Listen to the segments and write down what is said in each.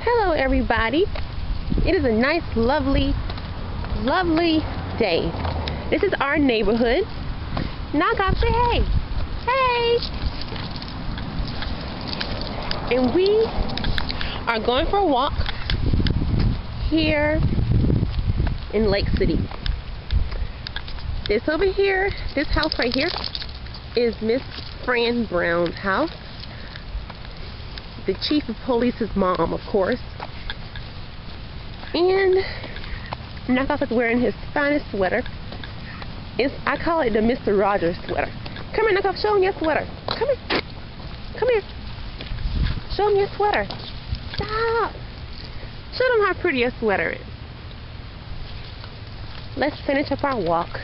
Hello everybody. It is a nice, lovely day. This is our neighborhood. Knock off, say hey. Hey! And we are going for a walk here in Lake City. This over here, this house right here, is Miss Fran Brown's house. The chief of police's mom, of course. And Knockoff is wearing his finest sweater. I call it the Mr. Rogers sweater. Come here, Knockoff, show him your sweater. Come here. Come here. Show him your sweater. Stop. Show them how pretty your sweater is. Let's finish up our walk.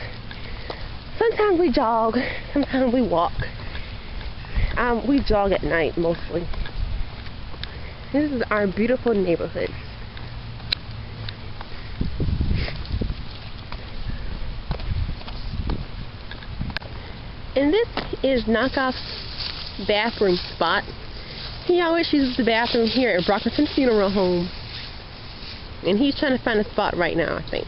Sometimes we jog, sometimes we walk. We jog at night mostly. This is our beautiful neighborhood. And this is Knockoff's bathroom spot. He always uses the bathroom here at Brockington Funeral Home. And he's trying to find a spot right now, I think.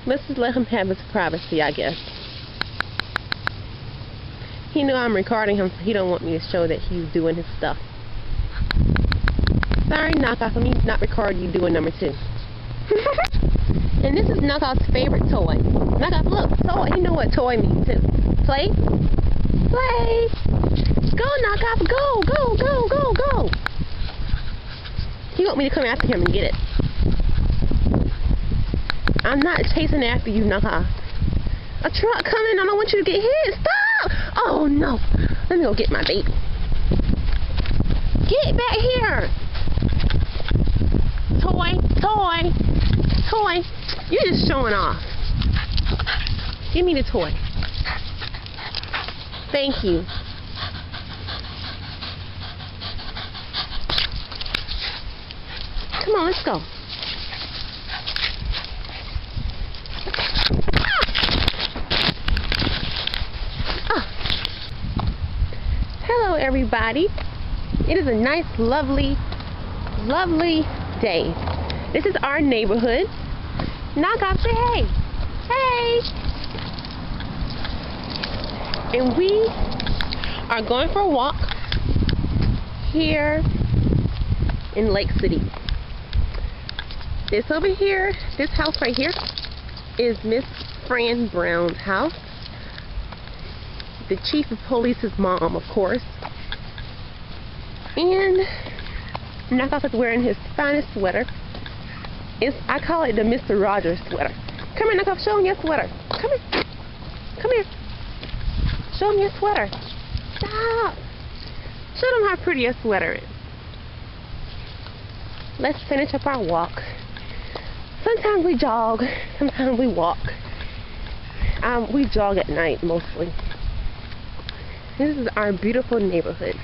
Let's just let him have his privacy, I guess. He knew I'm recording him, so he don't want me to show that he's doing his stuff. Sorry, Knockoff, let me not record you doing number 2. And this is Knockoff's favorite toy. Knockoff, look, toy. You know what toy means too. Play? Play! Go, Knockoff, go, go, go, go, go! He want me to come after him and get it. I'm not chasing after you, Knockoff. A truck coming, I don't want you to get hit. Stop! Oh no! Let me go get my baby. Get back here! Toy, toy, toy. You're just showing off. Give me the toy. Thank you. Come on, let's go. Hello everybody. It is a nice, lovely day. This is our neighborhood. Knockoff, say hey. Hey! And we are going for a walk here in Lake City. This over here, this house right here, is Miss Fran Brown's house. The chief of police's mom, of course. And Knockoff is wearing his finest sweater. I call it the Mr. Rogers sweater. Come here, Knockoff, show him your sweater. Come here. Come here. Show him your sweater. Stop. Show them how pretty your sweater is. Let's finish up our walk. Sometimes we jog, sometimes we walk. We jog at night mostly. This is our beautiful neighborhood.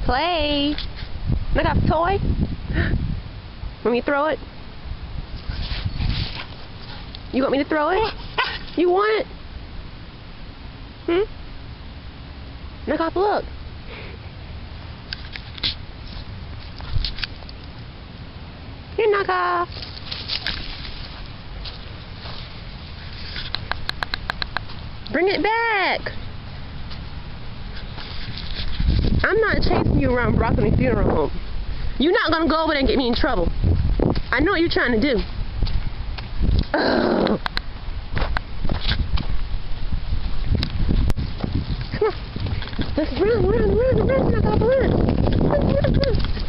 Play! Knock off toy? Want me to throw it? You want me to throw it? You want it? Knock off, look. Here, knock off. Bring it back. I'm not chasing you around Brockington Funeral Home. You're not going to go over there and get me in trouble. I know what you're trying to do. Ugh. Come on. Let's run, knock off, run. Run.